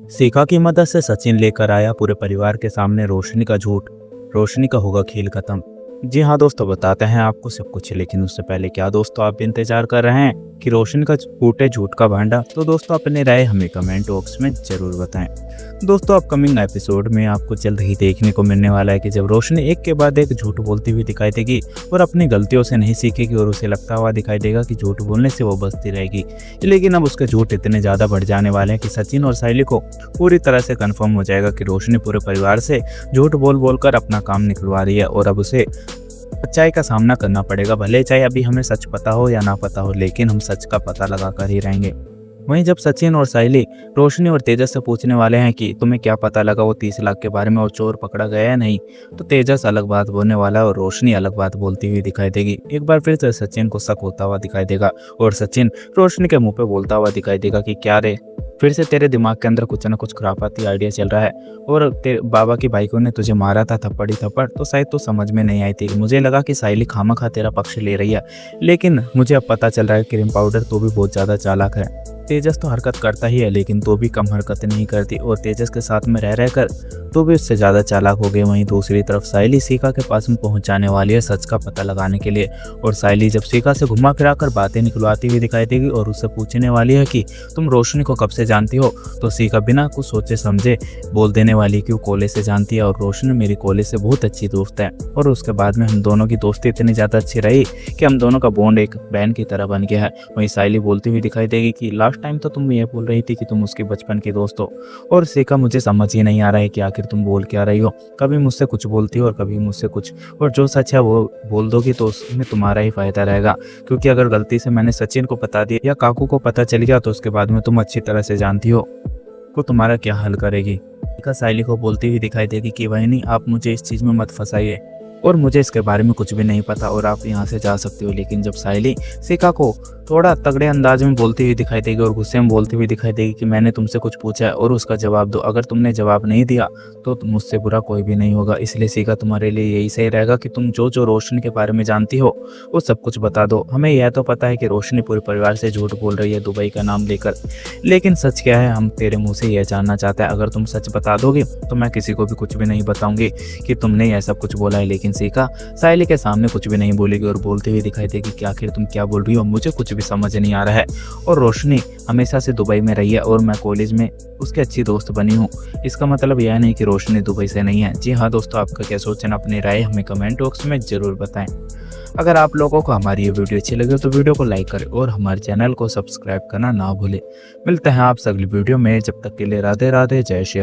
सीखा की मदद से सचिन लेकर आया पूरे परिवार के सामने रोशनी का झूठ। रोशनी का होगा खेल खत्म। जी हाँ दोस्तों, बताते हैं आपको सब कुछ, लेकिन उससे पहले क्या दोस्तों आप भी इंतजार कर रहे हैं कि रोशनी का फूटे झूठ का भांडा? तो दोस्तों अपनी राय हमें कमेंट बॉक्स में जरूर बताएं। दोस्तों अपकमिंग एपिसोड में आपको जल्द ही देखने को मिलने वाला है कि जब रोशनी एक के बाद एक झूठ बोलती हुई दिखाई देगी और अपनी गलतियों से नहीं सीखेगी और उसे लगता हुआ दिखाई देगा कि झूठ बोलने से वो बचती रहेगी। लेकिन अब उसके झूठ इतने ज़्यादा बढ़ जाने वाले हैं कि सचिन और साइली को पूरी तरह से कन्फर्म हो जाएगा कि रोशनी पूरे परिवार से झूठ बोल बोल कर अपना काम निकलवा रही है और अब उसे सच्चाई का सामना करना पड़ेगा। भले चाहे अभी हमें सच पता हो या ना पता हो, लेकिन हम सच का पता लगा कर ही रहेंगे। वहीं जब सचिन और साइली रोशनी और तेजस से पूछने वाले हैं कि तुम्हें क्या पता लगा वो 30 लाख के बारे में और चोर पकड़ा गया है नहीं, तो तेजस अलग बात बोलने वाला है और रोशनी अलग बात बोलती हुई दिखाई देगी। एक बार फिर से सचिन को शक होता हुआ दिखाई देगा और सचिन रोशनी के मुंह पे बोलता हुआ दिखाई देगा कि क्या रे, फिर से तेरे दिमाग के अंदर कुछ ना कुछ खुरापाती आइडिया चल रहा है और तेरे बाबा की भाईकों ने तुझे मारा था थप्पड़ ही थप्पड़, तो शायद तो समझ में नहीं आई थी। मुझे लगा कि साइली खामखा तेरा पक्ष ले रही है, लेकिन मुझे अब पता चल रहा है क्रीम पाउडर तो भी बहुत ज़्यादा चालाक है। तेजस तो हरकत करता ही है, लेकिन तो भी कम हरकत नहीं करती और तेजस के साथ में रह रहकर तो भी उससे ज़्यादा चालाक हो गए। वहीं दूसरी तरफ साइली सीखा के पास में पहुंच जाने वाली है सच का पता लगाने के लिए और साइली जब सीखा से घुमा फिरा कर बातें निकलवाती हुई दिखाई देगी और उससे पूछने वाली है कि तुम रोशनी को कब से जानती हो, तो सीखा बिना कुछ सोचे समझे बोल देने वाली कि वो कॉलेज से जानती है और रोशनी मेरी कॉलेज से बहुत अच्छी दोस्त है। और उसके बाद में हम दोनों की दोस्ती इतनी ज़्यादा अच्छी रही कि हम दोनों का बॉन्ड एक बहन की तरह बन गया है। वहीं साइली बोलती हुई दिखाई देगी कि लास्ट टाइम तो तुम ये बोल रही थी कि तुम उसके बचपन की दोस्त हो, और सीखा मुझे समझ ही नहीं आ रहा है कि आखिर तुम बोल क्या रही हो। कभी मुझसे कुछ बोलती हो और कभी मुझसे कुछ, और जो सच है वो बोल दोगी तो उसमें तुम्हारा ही फायदा रहेगा, क्योंकि अगर गलती से मैंने सचिन को बता दिया या काकू को पता चल गया तो उसके बाद में तुम अच्छी तरह से जानती हो को तुम्हारा क्या हल करेगी। साइली को बोलती हुई दिखाई देगी कि वही नहीं, आप मुझे इस चीज़ में मत फंसाइए और मुझे इसके बारे में कुछ भी नहीं पता और आप यहाँ से जा सकते हो। लेकिन जब साइली सीखा को थोड़ा तगड़े अंदाज में बोलती हुई दिखाई देगी और गुस्से में बोलती हुई दिखाई देगी कि मैंने तुमसे कुछ पूछा है और उसका जवाब दो, अगर तुमने जवाब नहीं दिया तो मुझसे बुरा कोई भी नहीं होगा, इसलिए सीखा तुम्हारे लिए यही सही रहेगा कि तुम जो जो रोशनी के बारे में जानती हो वो सब कुछ बता दो। हमें यह तो पता है कि रोशनी पूरे परिवार से झूठ बोल रही है दुबई का नाम लेकर, लेकिन सच क्या है हम तेरे मुँह से यह जानना चाहते हैं। अगर तुम सच बता दोगे तो मैं किसी को भी कुछ भी नहीं बताऊंगी कि तुमने यह सब कुछ बोला है। लेकिन सीखा साइली के सामने कुछ भी नहीं बोलेगी और बोलती हुई दिखाई देगी कि आखिर तुम क्या बोल रही हो, मुझे कुछ भी समझ नहीं आ रहा है। और रोशनी हमेशा से दुबई में रही है और मैं कॉलेज में उसकी अच्छी दोस्त बनी हूँ, इसका मतलब यह नहीं कि रोशनी दुबई से नहीं है। जी हाँ दोस्तों, आपका क्या सोचना, अपनी राय हमें कमेंट बॉक्स में जरूर बताएं। अगर आप लोगों को हमारी ये वीडियो अच्छी लगे तो वीडियो को लाइक करें और हमारे चैनल को सब्सक्राइब करना ना भूलें। मिलते हैं आपसे अगली वीडियो में, जब तक के लिए राधे राधे, जय श्री राम।